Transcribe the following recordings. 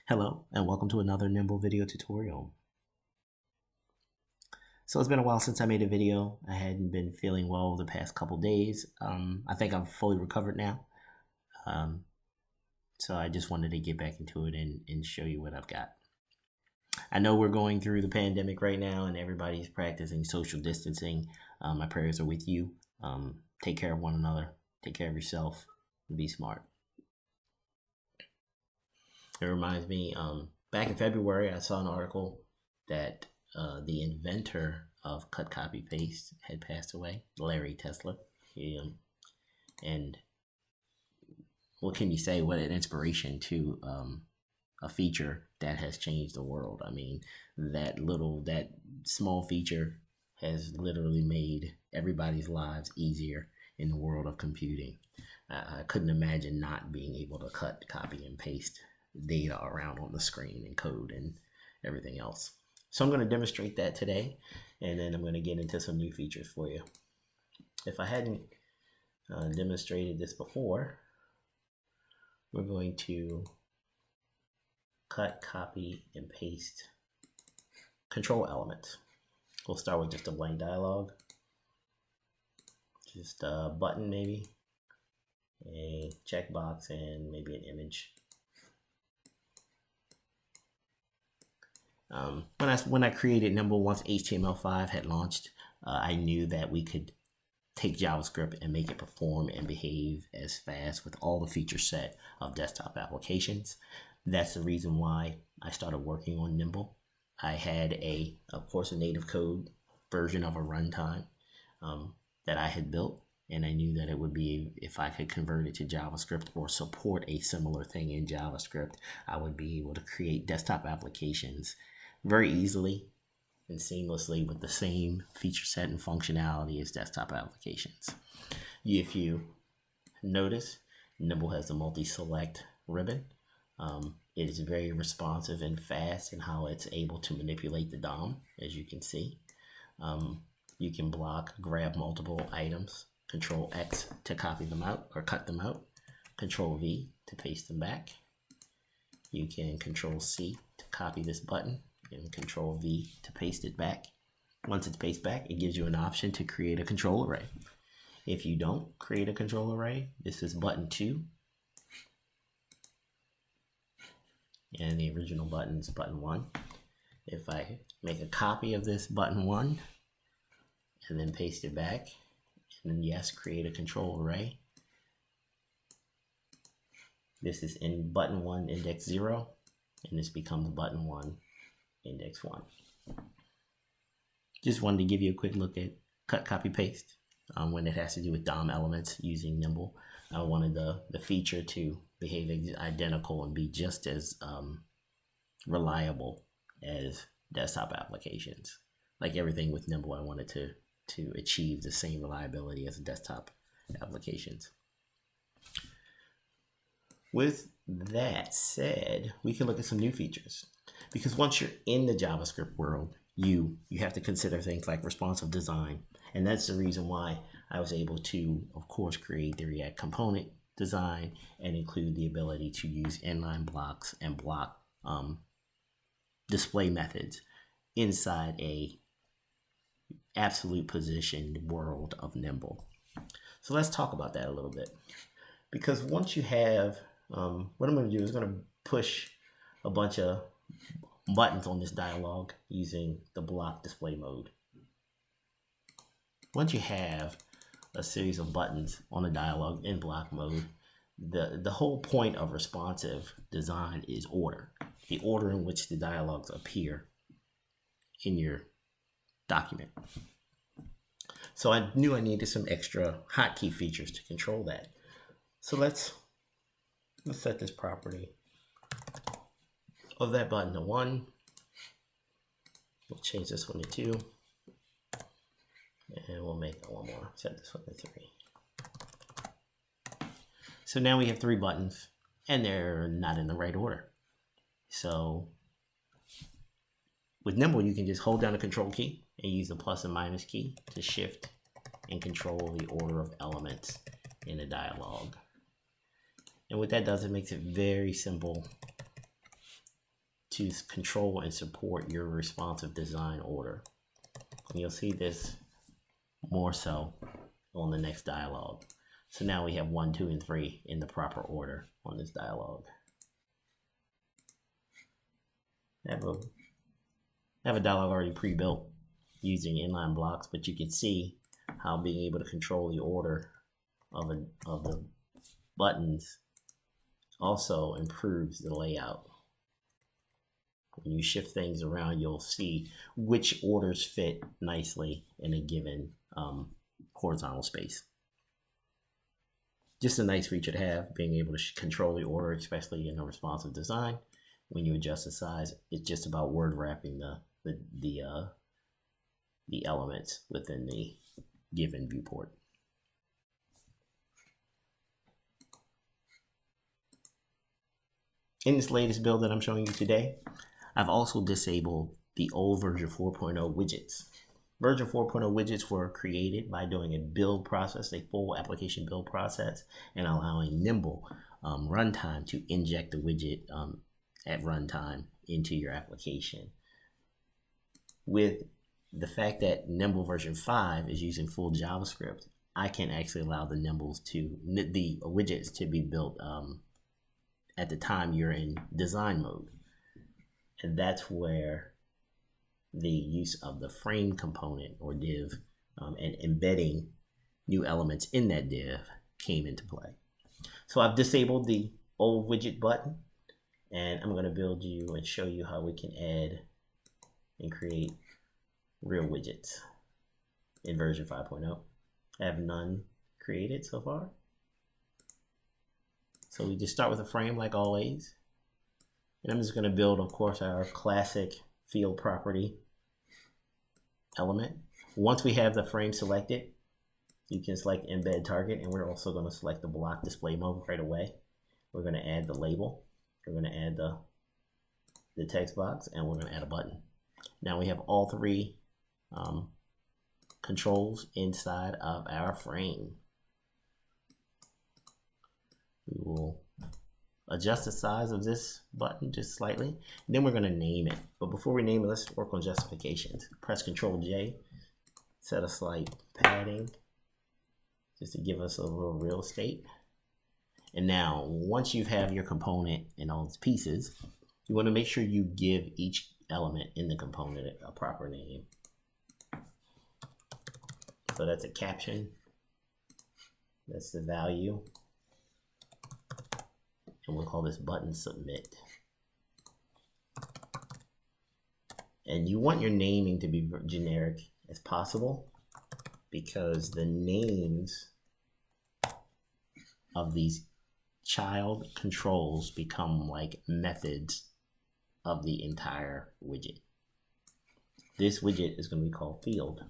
Hello and welcome to another Nimble video tutorial. So it's been a while since I made a video. I hadn't been feeling well the past couple days. I think I'm fully recovered now. So I just wanted to get back into it and show you what I've got. I know we're going through the pandemic right now and everybody's practicing social distancing. My prayers are with you. Take care of one another. Take care of yourself and be smart. It reminds me, back in February, I saw an article that the inventor of cut, copy, paste had passed away, Larry Tesler. And what can you say? What an inspiration to a feature that has changed the world. I mean, that small feature has literally made everybody's lives easier in the world of computing. I couldn't imagine not being able to cut, copy, and paste data around on the screen and code and everything else. So I'm going to demonstrate that today, and then I'm going to get into some new features for you. If I hadn't demonstrated this before, we're going to cut, copy, and paste control elements. We'll start with just a blank dialog, just a button maybe, a checkbox, and maybe an image. When I created Nimble, once HTML5 had launched, I knew that we could take JavaScript and make it perform and behave as fast with all the feature set of desktop applications. That's the reason why I started working on Nimble. I had of course, a native code version of a runtime that I had built, and I knew that it would be, if I could convert it to JavaScript or support a similar thing in JavaScript, I would be able to create desktop applications very easily and seamlessly with the same feature set and functionality as desktop applications. If you notice, Nimble has a multi-select ribbon. It is very responsive and fast in how it's able to manipulate the DOM, as you can see. You can grab multiple items, Control X to copy them out or cut them out, Control V to paste them back. You can Control C to copy this button, and Control V to paste it back. Once it's pasted back, it gives you an option to create a control array. If you don't create a control array, this is button 2. And the original button is button 1. If I make a copy of this button 1 and then paste it back, and then yes, create a control array. This is in button 1 index 0, and this becomes button 1 index 1. Just wanted to give you a quick look at cut, copy, paste when it has to do with DOM elements using Nimble. I wanted the feature to behave identical and be just as reliable as desktop applications. Like everything with Nimble, I wanted to achieve the same reliability as desktop applications. With that said, we can look at some new features, because once you're in the JavaScript world, you have to consider things like responsive design. And that's the reason why I was able to, of course, create the React component design and include the ability to use inline blocks and block display methods inside a absolute positioned world of Nimble. So let's talk about that a little bit, because once you have what I'm going to do is going to push a bunch of buttons on this dialog using the block display mode. Once you have a series of buttons on a dialog in block mode, the whole point of responsive design is order, the order in which the dialogues appear in your document. So I knew I needed some extra hotkey features to control that. So let's set this property of that button to 1. We'll change this one to 2. And we'll make one more. Set this one to 3. So now we have 3 buttons, and they're not in the right order. So with Nimble, you can just hold down the control key and use the plus and minus key to shift and control the order of elements in a dialog. And what that does, it makes it very simple to control and support your responsive design order. And you'll see this more so on the next dialog. So now we have 1, 2, and 3 in the proper order on this dialog. I have a dialog already pre-built using inline blocks, but you can see how being able to control the order of the buttons also improves the layout. When you shift things around, you'll see which orders fit nicely in a given horizontal space. Just a nice feature to have, being able to control the order, especially in a responsive design. When you adjust the size, it's just about word wrapping the elements within the given viewport. In this latest build that I'm showing you today, I've also disabled the old version 4.0 widgets. Version 4.0 widgets were created by doing a build process, a full application build process, and allowing Nimble runtime to inject the widget at runtime into your application. With the fact that Nimble version 5 is using full JavaScript, I can actually allow the widgets to be built at the time you're in design mode. And that's where the use of the frame component or div and embedding new elements in that div came into play. So I've disabled the old widget button, and I'm going to build you and show you how we can add and create real widgets in version 5.0. I have none created so far. So we just start with a frame like always. And I'm just going to build, of course, our classic field property element. Once we have the frame selected, you can select embed target, and we're also going to select the block display mode right away. We're going to add the label. We're going to add the text box, and we're going to add a button. Now we have all three controls inside of our frame. We will adjust the size of this button just slightly, and then we're going to name it. But before we name it, let's work on justifications. Press Ctrl J, set a slight padding just to give us a little real estate. And now, once you have your component and all its pieces, you want to make sure you give each element in the component a proper name. So that's a caption, that's the value, and we'll call this button submit. And you want your naming to be generic as possible, because the names of these child controls become like methods of the entire widget. This widget is going to be called field.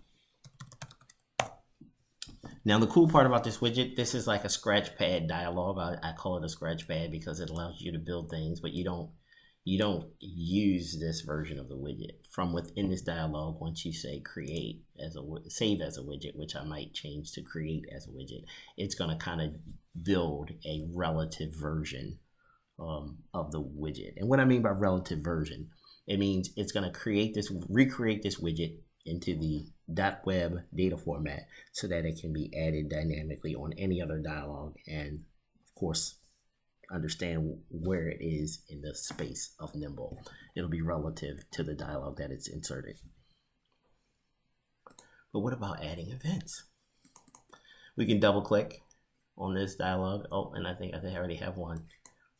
Now the cool part about this widget, this is like a Scratchpad dialog. I call it a Scratchpad because it allows you to build things, but you don't use this version of the widget. From within this dialog, once you say create as save as a widget, which I might change to create as a widget, it's going to kind of build a relative version of the widget. And what I mean by relative version, it means it's going to recreate this widget into the .web data format so that it can be added dynamically on any other dialog, and of course understand where it is in the space of Nimble. It'll be relative to the dialog that it's inserted. But what about adding events? We can double click on this dialog. Oh, and I think I already have one.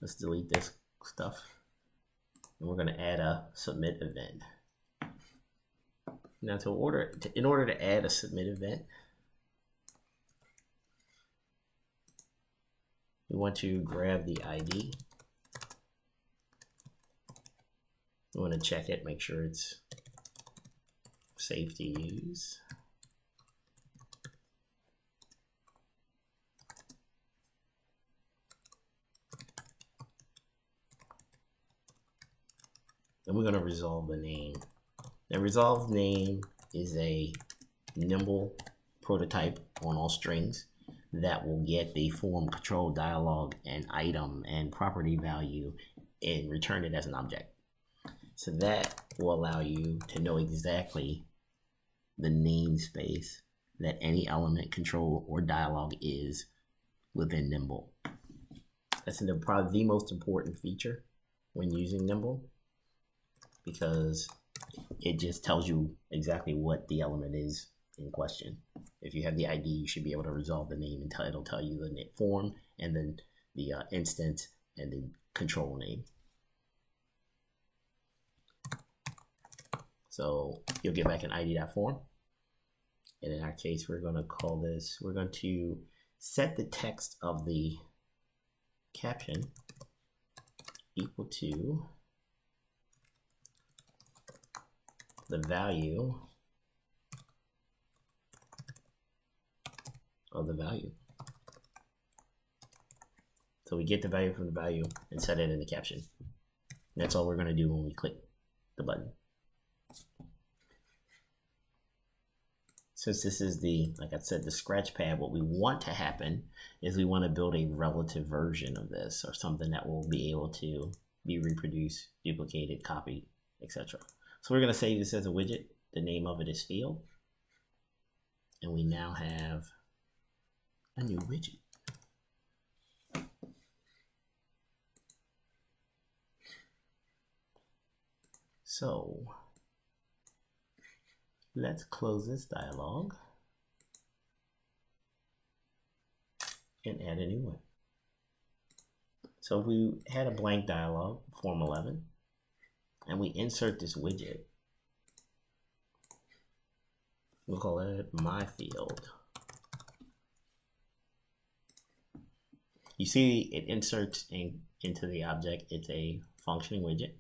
Let's delete this stuff. And we're going to add a submit event. Now in order to add a submit event, we want to grab the ID. We want to check it, make sure it's safe to use. And we're going to resolve the name. Now, resolve name is a Nimble prototype on all strings that will get the form control dialog and item and property value and return it as an object. So that will allow you to know exactly the namespace that any element, control, or dialog is within Nimble. That's probably the most important feature when using Nimble, because it just tells you exactly what the element is in question. If you have the ID, you should be able to resolve the name, and it'll tell you the form and then the instance and the control name. So you'll get back an ID.form. And in our case, we're going to call this, we're going to set the text of the caption equal to the value of the value. So we get the value from the value and set it in the caption. And that's all we're going to do when we click the button. Since this is like I said, the Scratchpad, what we want to happen is we want to build a relative version of this, or something that will be able to be reproduced, duplicated, copied, etc. So we're going to save this as a widget. The name of it is field. And we now have a new widget. So let's close this dialog and add a new one. So if we had a blank dialog, form 11, and we insert this widget, we'll call it my field. You see it inserts into the object. It's a functioning widget.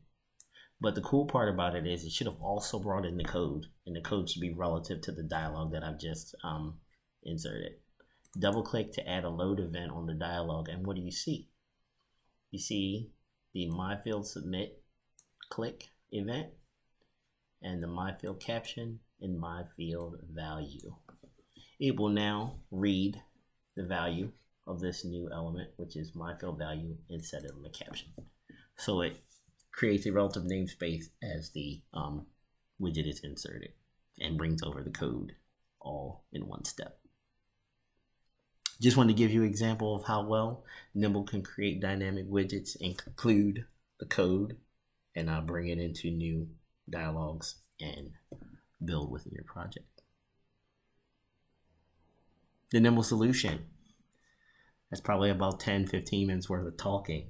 But the cool part about it is it should have also brought in the code, and the code should be relative to the dialog that I've just inserted. Double click to add a load event on the dialog, and what do you see? You see the my field submit click event, and the my field caption and my field value. It will now read the value of this new element, which is my field value, and set it on the caption. So it creates a relative namespace as the widget is inserted, and brings over the code all in one step. Just wanted to give you an example of how well Nimble can create dynamic widgets, include the code, and bring it into new dialogues and build within your project. The Nimble solution. That's probably about 10-15 minutes worth of talking.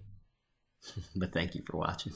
But thank you for watching.